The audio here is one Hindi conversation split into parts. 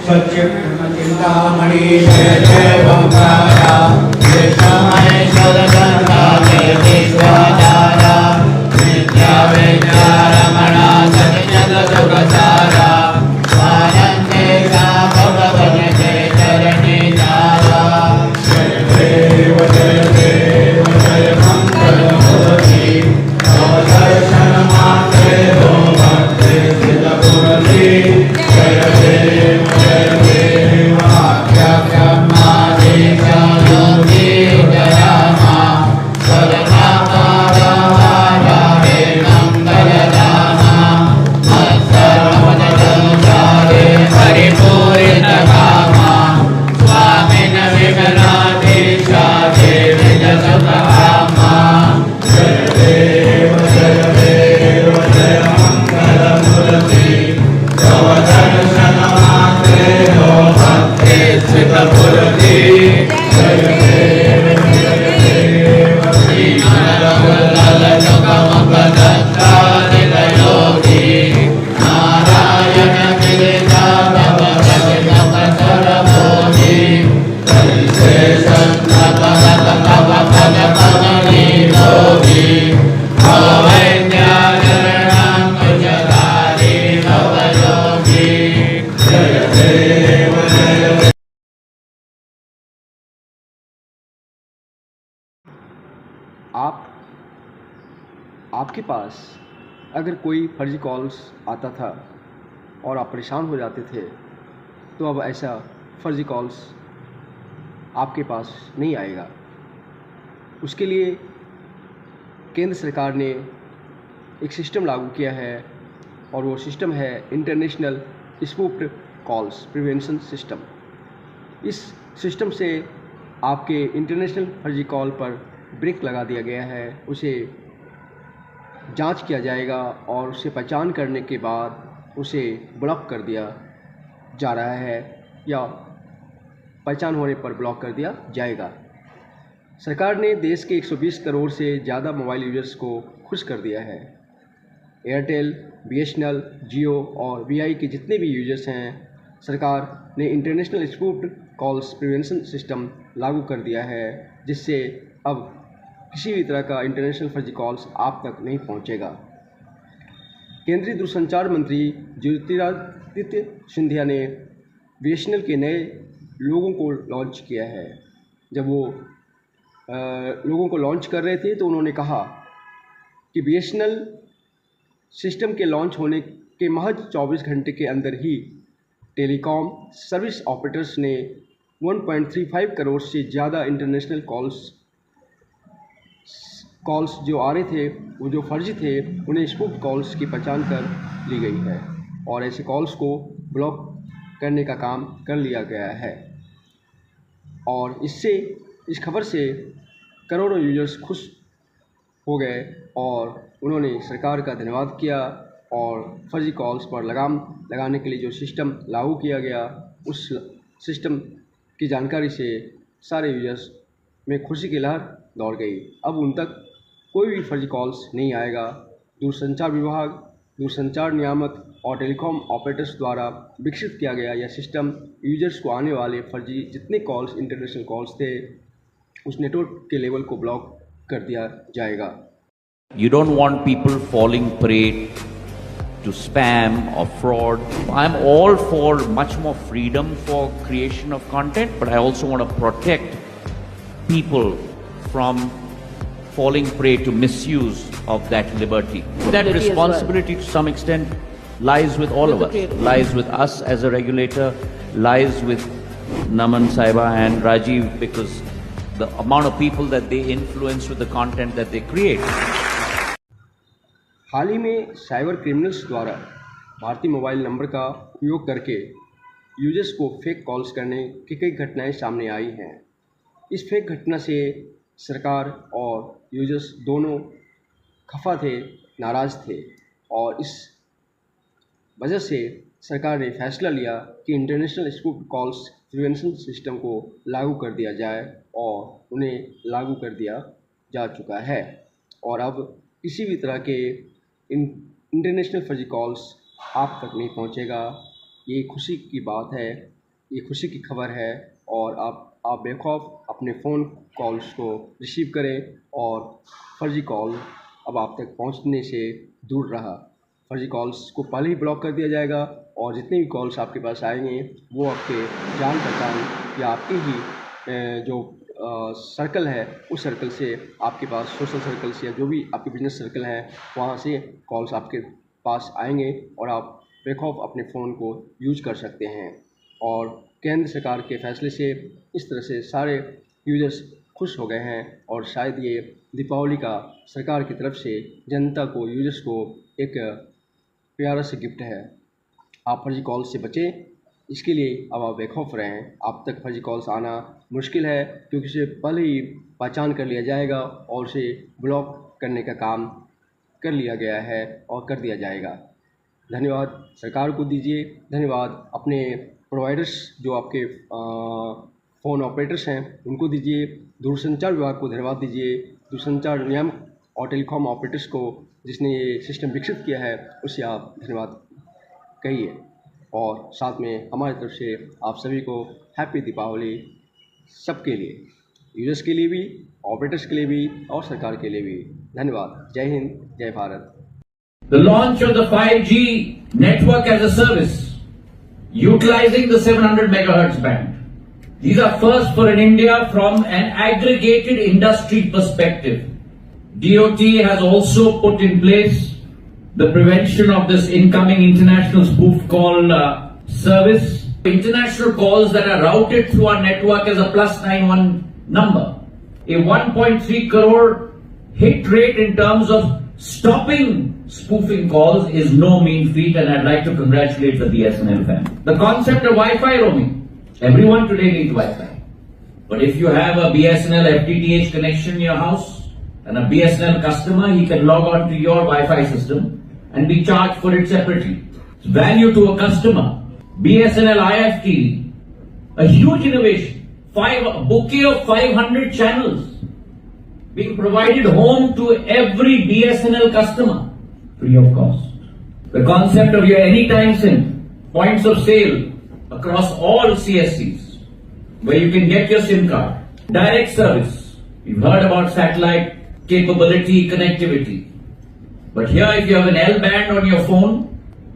सच्चिदानन्दमणि जय जय ओंकारा विश्वमहेश्वरगंगा विश्वाचारा विद्या विद्यारमणा सत्यजगदुगसारा स्वानंदे भगवते चरणे चारा जय देव जय मंगलमूर्ति दर्शन मात्रे हो भक्ति सिद्धपुरति जय देव आपके पास अगर कोई फर्जी कॉल्स आता था और आप परेशान हो जाते थे, तो अब ऐसा फर्जी कॉल्स आपके पास नहीं आएगा। उसके लिए केंद्र सरकार ने एक सिस्टम लागू किया है और वो सिस्टम है international spoofed calls prevention system. इस सिस्टम से आपके इंटरनेशनल फर्जी कॉल पर ब्रेक लगा दिया गया है। उसे जांच किया जाएगा और उसे पहचान करने के बाद उसे ब्लॉक कर दिया जा रहा है या पहचान होने पर ब्लॉक कर दिया जाएगा। सरकार ने देश के 120 करोड़ से ज़्यादा मोबाइल यूजर्स को खुश कर दिया है। एयरटेल, बीएसएनएल, जियो और वीआई के जितने भी यूजर्स हैं, सरकार ने international spoofed calls prevention system लागू कर दिया है, जिससे अब किसी भी तरह का इंटरनेशनल फर्जी कॉल्स आप तक नहीं पहुंचेगा। केंद्रीय दूरसंचार मंत्री ज्योतिरादित्य सिंधिया ने बीएसएनएल के नए लोगों को लॉन्च किया है। जब वो लोगों को लॉन्च कर रहे थे तो उन्होंने कहा कि बीएसएनएल सिस्टम के लॉन्च होने के महज 24 घंटे के अंदर ही टेलीकॉम सर्विस ऑपरेटर्स ने 1.35 करोड़ से ज़्यादा इंटरनेशनल कॉल्स जो आ रहे थे, वो जो फर्जी थे, उन्हें स्पूफ्ड कॉल्स की पहचान कर ली गई है और ऐसे कॉल्स को ब्लॉक करने का काम कर लिया गया है। और इससे इस खबर से करोड़ों यूजर्स खुश हो गए और उन्होंने सरकार का धन्यवाद किया और फर्जी कॉल्स पर लगाम लगाने के लिए जो सिस्टम लागू किया गया, उस सिस्टम की जानकारी से सारे यूजर्स में खुशी की लहर दौड़ गई। अब उन तक कोई भी फर्जी कॉल्स नहीं आएगा। दूरसंचार विभाग, दूरसंचार नियामक और टेलीकॉम ऑपरेटर्स द्वारा विकसित किया गया यह सिस्टम यूजर्स को आने वाले फर्जी जितने कॉल्स इंटरनेशनल कॉल्स थे, उस नेटवर्क के लेवल को ब्लॉक कर दिया जाएगा। You don't want people falling prey to spam or fraud. I'm all for much more freedom for creation of content, but I also want to protect people from falling prey to misuse of that liberty. That responsibility to some extent lies with all of us, lies with us as a regulator, lies with Naman Saiba and Rajiv, because the amount of people that they influence with the content that they create. हाल ही में साइबर क्रिमिनल्स द्वारा भारतीय मोबाइल नंबर का उपयोग करके यूजर्स को फेक कॉल्स करने की कई घटनाएं सामने आई हैं। इस फेक घटना से सरकार और यूजर्स दोनों खफा थे, नाराज़ थे और इस वजह से सरकार ने फैसला लिया कि international spoofed calls prevention system को लागू कर दिया जाए और उन्हें लागू कर दिया जा चुका है। और अब किसी भी तरह के इंटरनेशनल फर्जी कॉल्स आप तक नहीं पहुंचेगा। ये खुशी की बात है ये खुशी की खबर है और आप बेखौफ अपने फ़ोन कॉल्स को रिसीव करें और फर्जी कॉल अब आप तक पहुंचने से दूर रहा। फर्जी कॉल्स को पहले ही ब्लॉक कर दिया जाएगा और जितने भी कॉल्स आपके पास आएंगे वो आपके जान पहचान या आपके ही जो सर्कल है उस सर्कल से, आपके पास सोशल सर्कल से या जो भी आपके बिजनेस सर्कल है वहाँ से कॉल्स आपके पास आएंगे और आप बेखौफ अपने फ़ोन को यूज कर सकते हैं। और केंद्र सरकार के फैसले से इस तरह से सारे यूजर्स खुश हो गए हैं और शायद ये दीपावली का सरकार की तरफ से जनता को, यूजर्स को एक प्यारा सा गिफ्ट है। आप फर्जी कॉल से बचें, इसके लिए अब आप बेखौफ रहें। आप तक फर्जी कॉल्स आना मुश्किल है क्योंकि उसे पहले ही पहचान कर लिया जाएगा और उसे ब्लॉक करने का काम कर लिया गया है और कर दिया जाएगा। धन्यवाद सरकार को दीजिए, धन्यवाद अपने प्रोवाइडर्स जो आपके फ़ोन ऑपरेटर्स हैं उनको दीजिए, दूरसंचार विभाग को धन्यवाद दीजिए, दूरसंचार नियम और टेलीकॉम ऑपरेटर्स को जिसने ये सिस्टम विकसित किया है उसे आप धन्यवाद कहिए। और साथ में हमारी तरफ से आप सभी को हैप्पी दीपावली, सबके लिए, यूजर्स के लिए भी, ऑपरेटर्स के लिए भी और सरकार के लिए भी। धन्यवाद। जय हिंद, जय Bharat. The launch of the 5G network as a service, utilizing the 700 megahertz band. These are first for in India from an aggregated industry perspective. DOT has also put in place the prevention of this incoming international spoof call service. International calls that are routed through our network as a +91 number. A 1.3 crore hit rate in terms of stopping spoofing calls is no mean feat, and I'd like to congratulate the BSNL family. The concept of Wi-Fi roaming. Everyone today needs Wi-Fi. But if you have a BSNL FTTH connection in your house and a BSNL customer, he can log on to your Wi-Fi system and be charged for it separately. It's value to a customer. BSNL IFT, a huge innovation. A bouquet of 500 channels being provided home to every BSNL customer free of cost. The concept of your anytime SIM, points of sale across all CSCs, where you can get your SIM card. Direct service. You've heard about satellite capability, connectivity. But here, if you have an L band on your phone,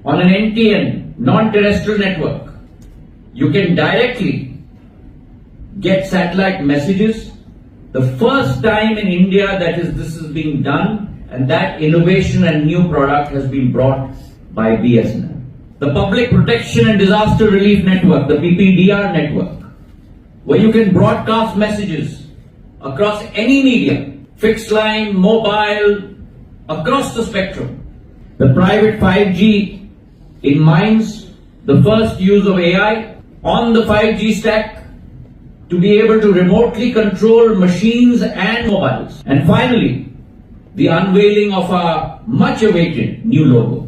on an NTN, non-terrestrial network, you can directly get satellite messages. The first time in India that this is being done, and that innovation and new product has been brought by BSNL. The Public Protection and Disaster Relief Network, the PPDR network, where you can broadcast messages across any medium, fixed line, mobile, across the spectrum. The private 5G in mines, the first use of AI on the 5G stack to be able to remotely control machines and mobiles. And finally, the unveiling of our much awaited new logo.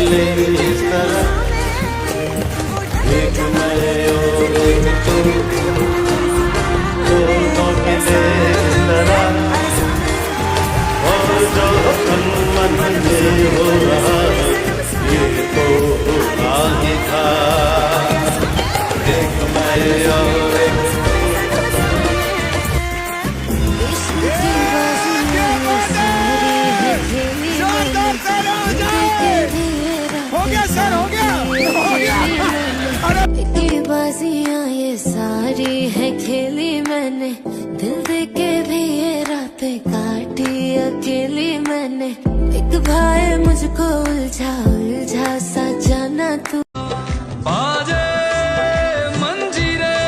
मिले इस तरह, एक मैं और एक तू, दोनों मिले इस तरह, और जो तन मन में हो रहा ये तो आगे था, एक मैं और एक बाजियां ये सारी है खेली मैंने, दिल दे के भी ये रातें काटी अकेली मैंने, एक भाई मुझको उलझा उलझा सा जाना तू। बाजे मंजीरे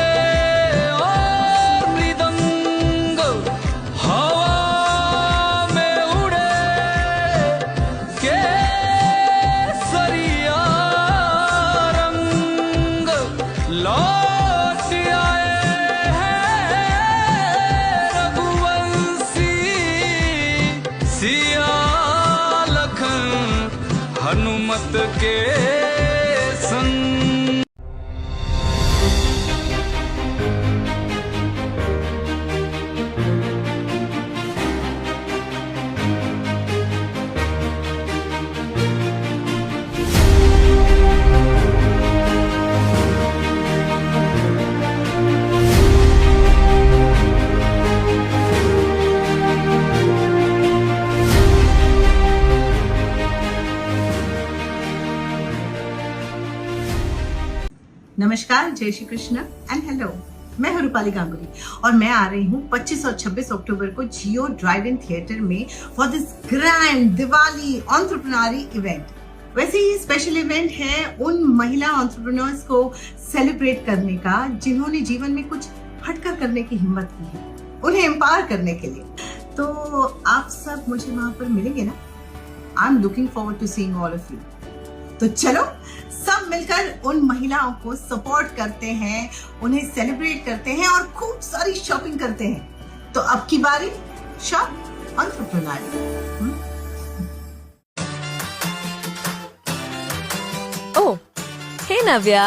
और मृदंग, हवा में उड़े केसरिया रंग, लौट आए हैं रघुवंशी, सिया लखन हनुमत के संग। नमस्कार, जय श्री कृष्ण एंड हेलो। मैं हूं रूपाली गांगुली और मैं आ रही हूं 25 और 26 अक्टूबर को जियो ड्राइव इन थिएटर में for this grand Diwali entrepreneurial event. वैसे ही स्पेशल इवेंट है उन महिला एंटरप्रेन्योर्स को सेलिब्रेट करने का जिन्होंने जीवन में कुछ हटकर करने की हिम्मत की है, उन्हें एम्पावर करने के लिए। तो आप सब मुझे वहां पर मिलेंगे ना? I am looking forward to seeing all of you. तो चलो सब मिलकर उन महिलाओं को सपोर्ट करते हैं, उन्हें सेलिब्रेट करते हैं और खूब सारी शॉपिंग करते हैं। तो अब की बारी shop entrepreneur. Oh, hey Navya,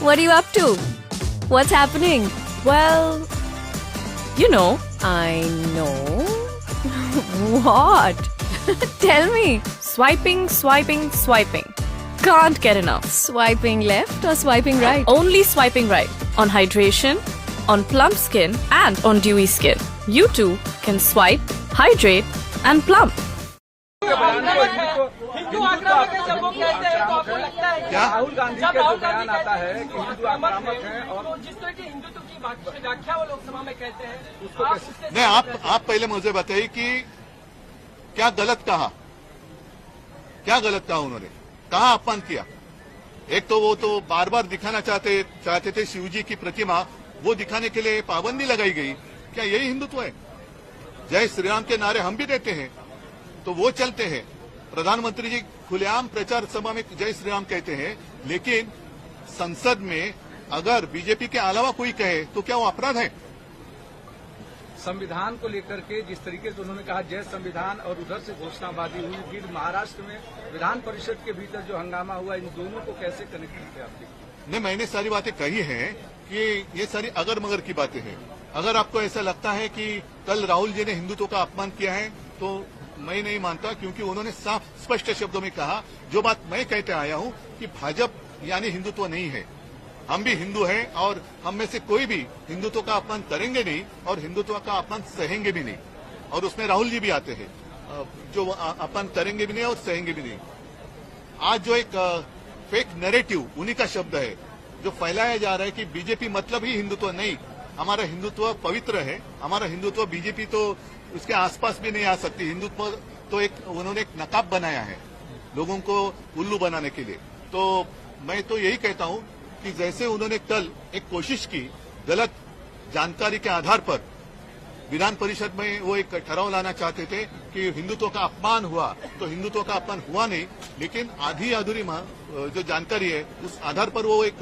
what are you up to? What's happening? Well, you know. I know. What? Tell me. Swiping, swiping, swiping. Can't get enough. Swiping left or swiping right? Only swiping right. On hydration, on plump skin, and on dewy skin. You too can swipe, hydrate, and plump. Hindu आक्रामक है जब वो कहते हैं तो आपको लगता है क्या? राहुल गांधी का जो बयान आता है कि हिंदू आक्रामक है और तो जिस तरह के हिंदुत्व की व्याख्या वो लोकसभा में कहते हैं उसको नहीं, आप पहले मुझे बताइए कि क्या गलत कहा, क्या गलत कहा उन्होंने, कहाँ अपमान किया? एक तो वो तो बार बार दिखाना चाहते थे शिव जी की प्रतिमा, वो दिखाने के लिए पाबंदी लगाई गई। क्या यही हिंदुत्व है? जय श्री राम के नारे हम भी देते हैं तो वो चलते हैं। प्रधानमंत्री जी खुलेआम प्रचार सभा में जय श्री राम कहते हैं, लेकिन संसद में अगर बीजेपी के अलावा कोई कहे तो क्या वो अपराध है? संविधान को लेकर के जिस तरीके से उन्होंने कहा जय संविधान और उधर से घोषणाबाजी हुई, फिर महाराष्ट्र में विधान परिषद के भीतर जो हंगामा हुआ, इन दोनों को कैसे कनेक्ट करते हैं आप? नहीं, मैंने सारी बातें कही हैं कि ये सारी अगर मगर की बातें हैं। अगर आपको ऐसा लगता है कि कल राहुल जी ने हिंदुत्व का अपमान किया है तो मैं नहीं मानता, क्योंकि उन्होंने साफ स्पष्ट शब्दों में कहा जो बात मैं कहते आया हूं कि भाजपा यानी हिंदुत्व नहीं है। हम भी हिंदू हैं और हम में से कोई भी हिंदुत्व का अपमान करेंगे नहीं और हिंदुत्व का अपमान सहेंगे भी नहीं, और उसमें राहुल जी भी आते हैं जो अपमान करेंगे भी नहीं और सहेंगे भी नहीं। आज जो एक फेक नैरेटिव उन्हीं का शब्द है जो फैलाया जा रहा है कि बीजेपी मतलब ही हिंदुत्व नहीं, हमारा हिंदुत्व पवित्र है, हमारा हिंदुत्व बीजेपी तो उसके आसपास भी नहीं आ सकती। हिंदुत्व तो एक उन्होंने एक नकाब बनाया है लोगों को उल्लू बनाने के लिए। तो मैं तो यही कहता हूं कि जैसे उन्होंने कल एक कोशिश की गलत जानकारी के आधार पर विधान परिषद में वो एक ठहराव लाना चाहते थे कि हिंदुत्व का अपमान हुआ, तो हिंदुत्व का अपमान हुआ नहीं, लेकिन आधी अधूरी जो जानकारी है उस आधार पर वो एक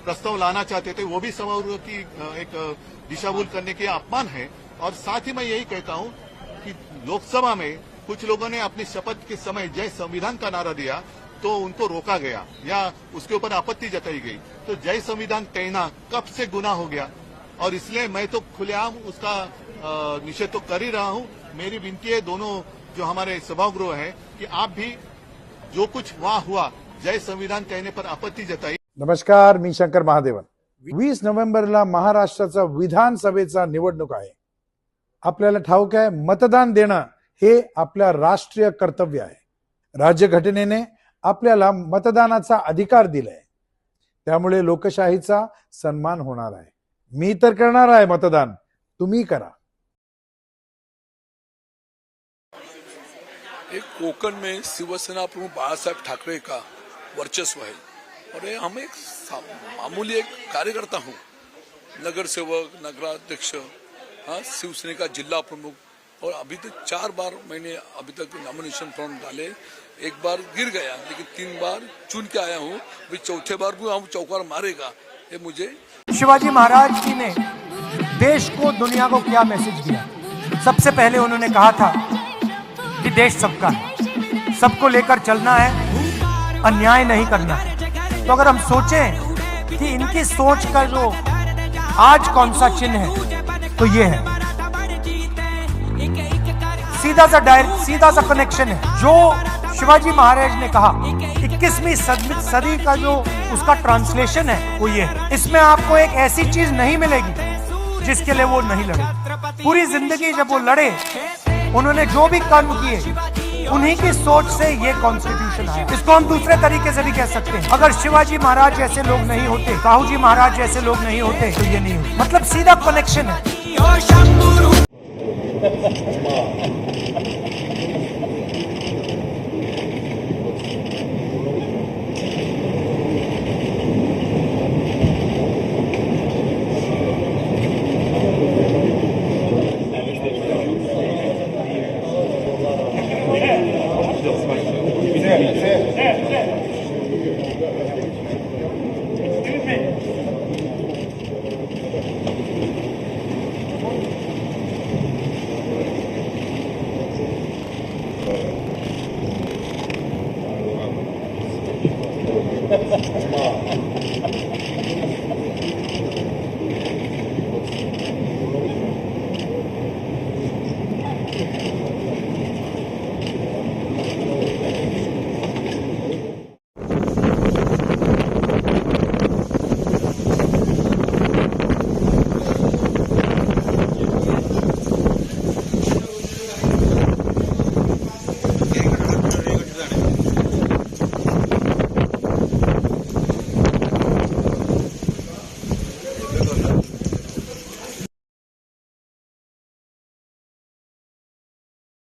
प्रस्ताव लाना चाहते थे, वो भी समारोह की एक दिशाभूल करने के अपमान है। और साथ ही मैं यही कहता हूं कि लोकसभा में कुछ लोगों ने अपनी शपथ के समय जय संविधान का नारा दिया, तो उनको रोका गया या उसके ऊपर आपत्ति जताई गई, तो जय संविधान कहना कब से गुनाह हो गया। और इसलिए मैं तो खुलेआम उसका निषेध तो कर ही रहा हूं। मेरी विनती है दोनों जो हमारे सभागृह है कि आप भी जो कुछ वहां हुआ जय संविधान कहने पर आपत्ती जताई। नमस्कार, मी शंकर महादेवन। 20 नोव्हेंबरला महाराष्ट्राचा विधानसभेचा निवडणूक आहे। आपल्याला ठाऊक आहे, मतदान देणं हे आपल्या राष्ट्रीय कर्तव्य आहे। राज्यघटनेने आपल्याला मतदानाचा अधिकार दिलाय, त्यामुळे लोकशाहीचा सन्मान होणार आहे। मी तर करणार आहे मतदान, तुम्ही करा। एक कोकण में शिवसेना प्रमुख बाळासाहेब ठाकरे का वर्चस्व है और ये हम एक मामूली एक कार्यकर्ता हूँ, नगर सेवक, नगराध्यक्ष, हाँ, शिवसेना का जिला प्रमुख, और अभी तक 4 बार मैंने अभी तक नॉमिनेशन फॉर्म डाले। एक बार गिर गया, लेकिन 3 बार चुन के आया हूँ। अभी चौथे बार भी हम चौकार मारेगा। ये मुझे शिवाजी महाराज जी ने देश को, दुनिया को क्या मैसेज दिया? सबसे पहले उन्होंने कहा था कि देश सबका है, सबको लेकर चलना है, अन्याय नहीं करना है। तो अगर हम सोचें कि इनकी सोच का जो आज कौन सा चिन्ह है, तो ये है। सीधा सा कनेक्शन है। जो शिवाजी महाराज ने कहा 21वीं सदी का जो उसका ट्रांसलेशन है वो ये है। इसमें आपको एक ऐसी चीज नहीं मिलेगी जिसके लिए वो नहीं लड़े। पूरी जिंदगी जब वो लड़े, उन्होंने जो भी कर्म किए, उन्हीं की सोच से ये कॉन्स्टिट्यूशन आया। इसको हम दूसरे तरीके से भी कह सकते हैं, अगर शिवाजी महाराज जैसे लोग नहीं होते, साहू जी महाराज जैसे लोग नहीं होते, तो ये नहीं होता। मतलब सीधा कनेक्शन है। Come on.